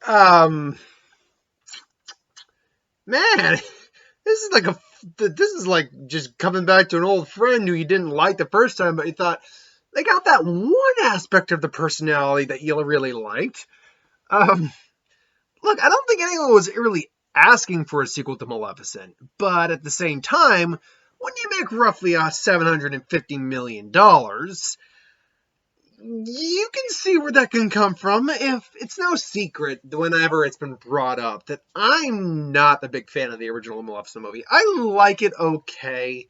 Um, man, this is like just coming back to an old friend who you didn't like the first time, but you thought they got that one aspect of the personality that you really liked. Um, Look, I don't think anyone was really asking for a sequel to Maleficent, but at the same time, when you make roughly $750 million, you can see where that can come from. If it's no secret, whenever it's been brought up, that I'm not a big fan of the original Maleficent movie. I like it okay,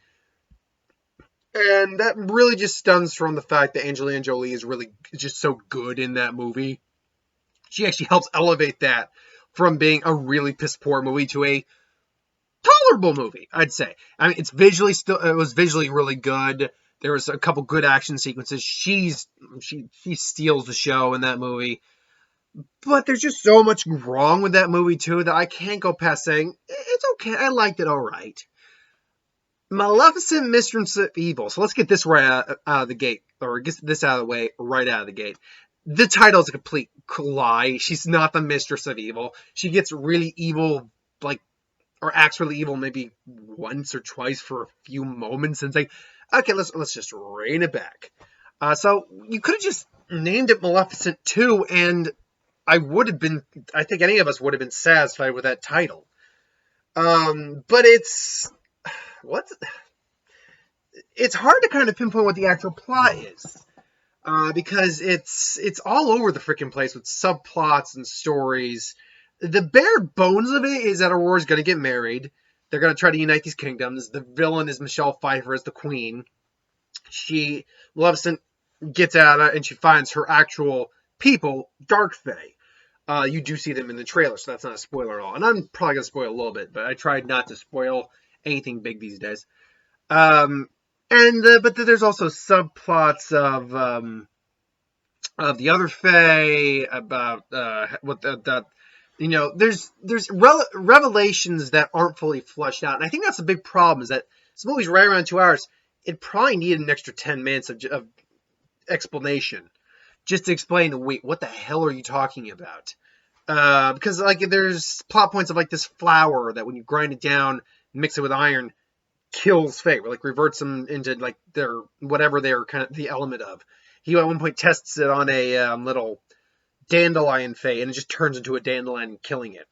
and that really just stems from the fact that Angelina Jolie is really just so good in that movie. She actually helps elevate that from being a really piss poor movie to a tolerable movie, I'd say. I mean, it was visually really good. There was a couple good action sequences. She steals the show in that movie. But there's just so much wrong with that movie too that I can't go past saying it's okay. I liked it all right. Maleficent Mistress of Evil. So let's get this right out of the gate, or get this out of the way right out of the gate. The title is a complete lie. She's not the Mistress of Evil. She gets really evil, like, or acts really evil maybe once or twice for a few moments, and say, okay, let's just rein it back. So you could have just named it Maleficent 2, and I think any of us would have been satisfied with that title. But what? It's hard to kind of pinpoint what the actual plot is. Because it's all over the freaking place with subplots and stories. The bare bones of it is that Aurora's going to get married. They're going to try to unite these kingdoms. The villain is Michelle Pfeiffer as the queen. Maleficent gets out and she finds her actual people, Dark Fae. You do see them in the trailer, so that's not a spoiler at all. And I'm probably going to spoil a little bit, but I tried not to spoil anything big these days. But there's also subplots of the other Fae, about what that there's revelations that aren't fully fleshed out, and I think that's a big problem. Is that this movie's right around 2 hours? It probably needed an extra 10 minutes of explanation just to explain. Wait, what the hell are you talking about? Because like there's plot points of like this flour that when you grind it down, mix it with iron, kills Fae, or like reverts them into like their whatever they're kind of the element of. He at one point tests it on a little dandelion Fae, and it just turns into a dandelion, killing it.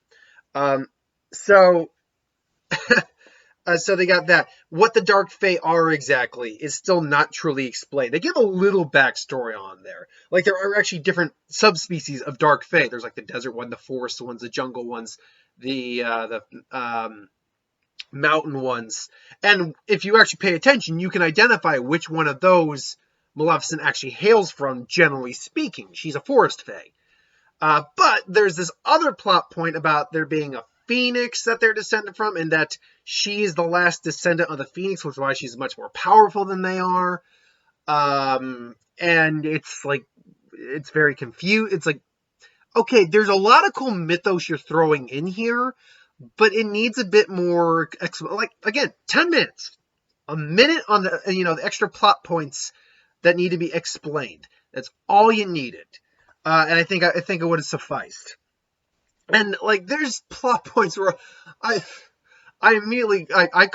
So so they got that. What the Dark Fae are exactly is still not truly explained. They give a little backstory on there. Like there are actually different subspecies of Dark Fae. There's like the desert one, the forest ones, the jungle ones, the mountain ones. And if you actually pay attention, you can identify which one of those Maleficent actually hails from, generally speaking. She's a forest fae. But there's this other plot point about there being a phoenix that they're descended from, and that she is the last descendant of the phoenix, which is why she's much more powerful than they are. And it's like, it's very confused. It's like, okay, there's a lot of cool mythos you're throwing in here, but it needs a bit more, like, again, 10 minutes. A minute on the, the extra plot points that need to be explained. That's all you needed. And I think it would have sufficed. And like, there's plot points where I immediately, I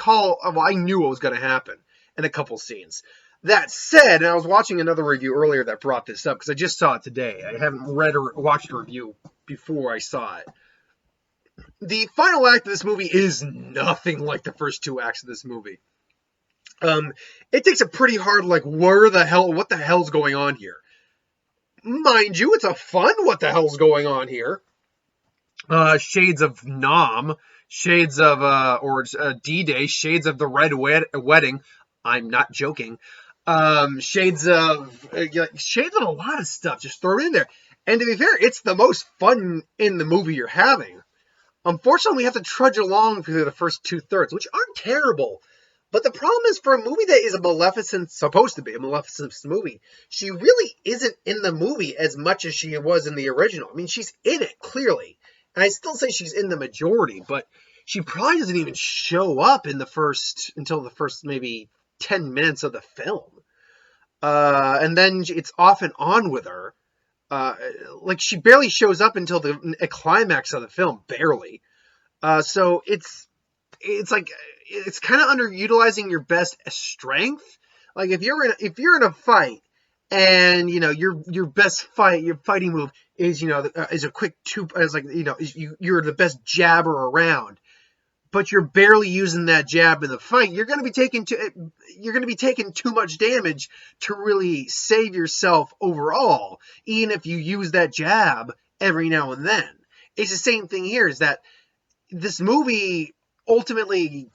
knew what was going to happen in a couple scenes. That said, and I was watching another review earlier that brought this up, because I just saw it today. I haven't read or watched a review before I saw it. The final act of this movie is nothing like the first two acts of this movie. It takes a pretty hard, like, what the hell's going on here? Mind you, it's a fun what the hell's going on here. Shades of Nom, shades of, D-Day, shades of the Red Wedding. I'm not joking. Shades of a lot of stuff just thrown in there. And to be fair, it's the most fun in the movie you're having. Unfortunately, we have to trudge along through the first 2/3, which aren't terrible. But the problem is, for a movie that is supposed to be a Maleficent movie, she really isn't in the movie as much as she was in the original. I mean, she's in it, clearly. And I still say she's in the majority, but she probably doesn't even show up until the first maybe 10 minutes of the film. And then it's off and on with her. Uh, like she barely shows up until the climax of the film, barely. So it's like it's kind of underutilizing your best strength. Like if you're in a fight and your best your fighting move is is a quick two as like you're the best jabber around, but you're barely using that jab in the fight, you're going to be taking too much damage to really save yourself overall, even if you use that jab every now and then. It's the same thing here, is that this movie ultimately,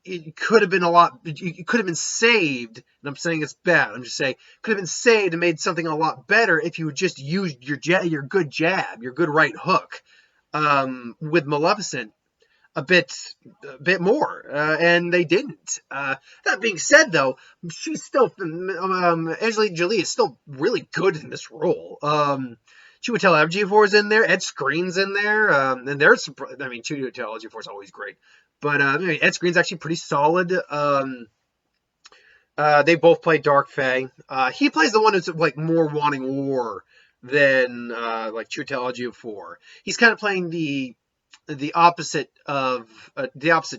it could have been a lot, it could have been saved, and I'm saying it's bad, I'm just saying, could have been saved and made something a lot better if you just used your good jab, your good right hook, with Maleficent a bit more, and they didn't. That being said, though, she's still Angelina Jolie is still really good in this role. Chiwetel Ejiofor is in there, Ed Skrein's in there, and there's I mean Chiwetel Ejiofor is always great, but Ed Skreein's actually pretty solid. They both play Dark Fae. He plays the one who's like more wanting war than like Chiwetel Ejiofor. He's kind of playing the opposite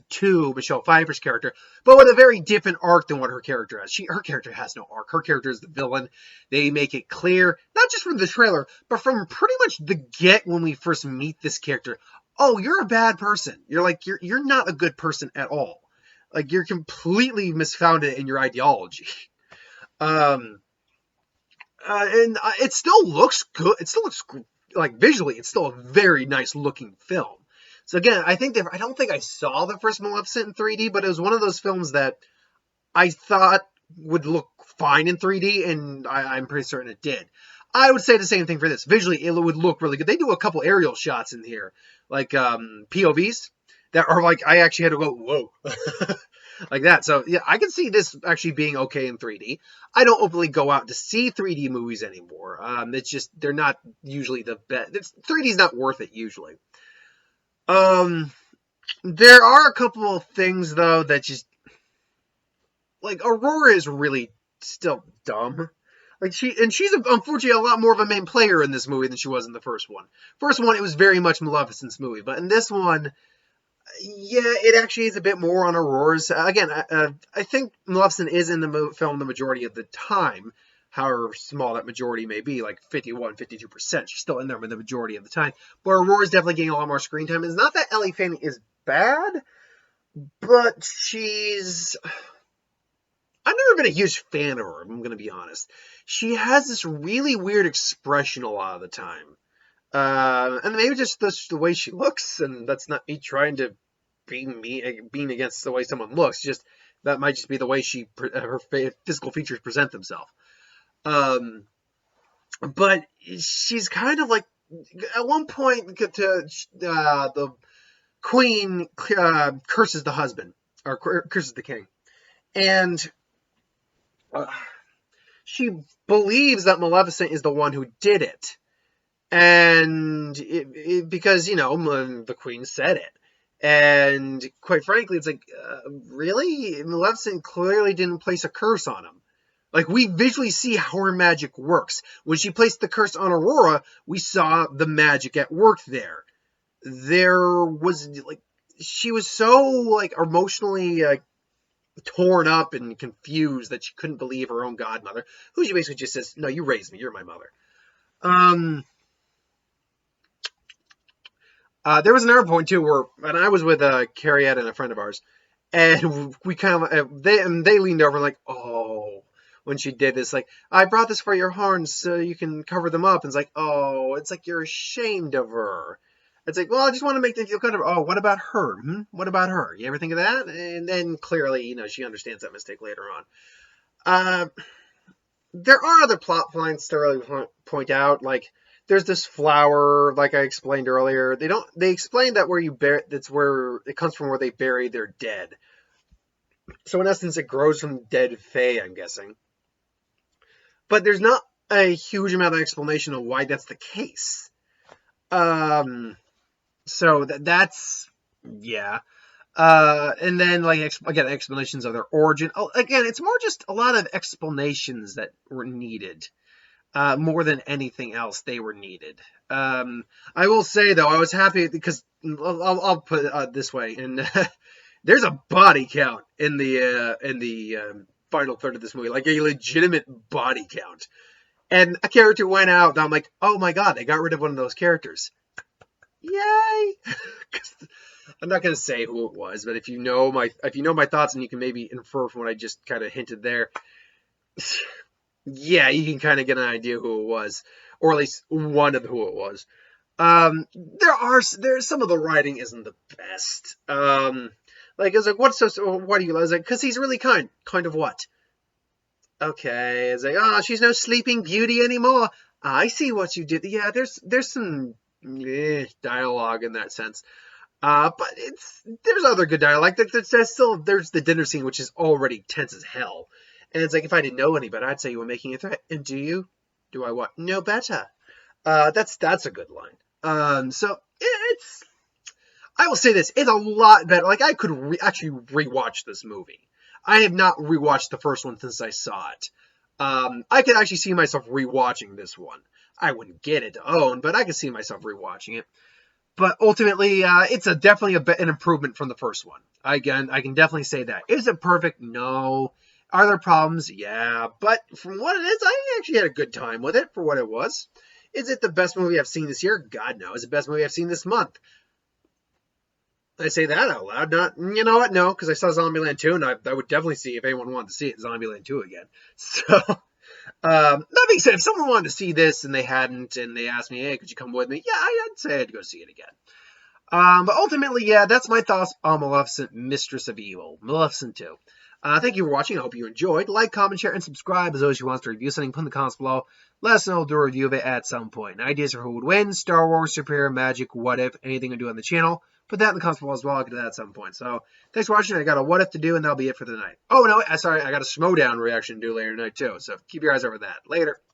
to Michelle Pfeiffer's character, but with a very different arc than what her character has. Her character has no arc. Her character is the villain. They make it clear, not just from the trailer, but from pretty much the get when we first meet this character. Oh, you're a bad person. You're not a good person at all. Like, you're completely misfounded in your ideology. And it still looks good. It still looks like visually, it's still a very nice looking film. So again, I don't think I saw the first Maleficent in 3D, but it was one of those films that I thought would look fine in 3D, and I'm pretty certain it did. I would say the same thing for this. Visually, it would look really good. They do a couple aerial shots in here, like POVs, that are like, I actually had to go, whoa, like that. So yeah, I can see this actually being okay in 3D. I don't openly go out to see 3D movies anymore. It's just, they're not usually the best. 3D is not worth it usually. There are a couple of things though that just, like, Aurora is really still dumb. Like, she's unfortunately a lot more of a main player in this movie than she was in the first one. First one, it was very much Maleficent's movie, but in this one, yeah, it actually is a bit more on Aurora's. Again, I think Maleficent is in the film the majority of the time, however small that majority may be, like 51, 52%. She's still in there with the majority of the time. But Aurora's definitely getting a lot more screen time. It's not that Ellie Fanning is bad, but I've never been a huge fan of her, I'm going to be honest. She has this really weird expression a lot of the time. And maybe just the way she looks, and that's not me trying to being against the way someone looks. Just that might just be the way her physical features present themselves. But she's kind of like, at one point, the queen curses the husband, or curses the king, and she believes that Maleficent is the one who did it. And because, the queen said it. And quite frankly, it's like, really? Maleficent clearly didn't place a curse on him. Like, we visually see how her magic works. When she placed the curse on Aurora, we saw the magic at work there. There was, like, she was so, like, emotionally torn up and confused that she couldn't believe her own godmother, who she basically just says, no, you raised me, you're my mother. There was another point too where, and I was with Carriette and a friend of ours, and we kind of they leaned over like, oh, when she did this, like, I brought this for your horns so you can cover them up. And it's like, oh, it's like you're ashamed of her. It's like, well, I just want to make them feel comfortable. Oh, what about her? What about her? You ever think of that? And then clearly, she understands that mistake later on. There are other plot points to really point out, like, there's this flower, like I explained earlier. They explain that that's where it comes from, where they bury their dead. So in essence, it grows from dead fae, I'm guessing. But there's not a huge amount of explanation of why that's the case. So that's, yeah. And then, like, again, explanations of their origin. Oh, again, it's more just a lot of explanations that were needed. More than anything else, they were needed. I will say though, I was happy because I'll put it this way, and there's a body count in the final third of this movie, like a legitimate body count. And a character went out, and I'm like, oh my god, they got rid of one of those characters. Yay! I'm not gonna say who it was, but if you know my thoughts, and you can maybe infer from what I just kind of hinted there, yeah, you can kind of get an idea who it was, or at least one of who it was. There's some of the writing isn't the best. Like it's like what's so what do you like? Because he's really kind. Kind of what? Okay, it's like she's no Sleeping Beauty anymore. I see what you did. Yeah, there's some dialogue in that sense. But there's other good dialogue. Like there's the dinner scene, which is already tense as hell. And it's like if I didn't know any better, I'd say you were making a threat. And do you? Do I what? No better. That's a good line. So it's I will say this, it's a lot better. Like I could actually rewatch this movie. I have not rewatched the first one since I saw it. I could actually see myself rewatching this one. I wouldn't get it to own, but I could see myself rewatching it. But ultimately, it's definitely an improvement from the first one. Again, I can definitely say that. Is it perfect? No. Are there problems? Yeah. But from what it is, I actually had a good time with it for what it was. Is it the best movie I've seen this year? God, no. Is it the best movie I've seen this month? I say that out loud. Not, you know what? No, because I saw Zombieland 2, and I would definitely see, if anyone wanted to see it, Zombieland 2 again. So, that being said, if someone wanted to see this and they hadn't, and they asked me, hey, could you come with me? Yeah, I'd say I'd go see it again. But ultimately, yeah, that's my thoughts on Maleficent, Mistress of Evil, Maleficent 2. Thank you for watching. I hope you enjoyed. Like, comment, share, and subscribe. As always, if you want to review something, put in the comments below. Let us know. We'll do a review of it at some point. And ideas for who would win, Star Wars, superhero, magic, what if, anything to do on the channel. Put that in the comments below as well. I'll get to that at some point. So, thanks for watching. I got a what if to do, and that'll be it for the night. Oh, no, sorry. I got a Schmodown reaction to do later tonight, too. So, keep your eyes over that. Later.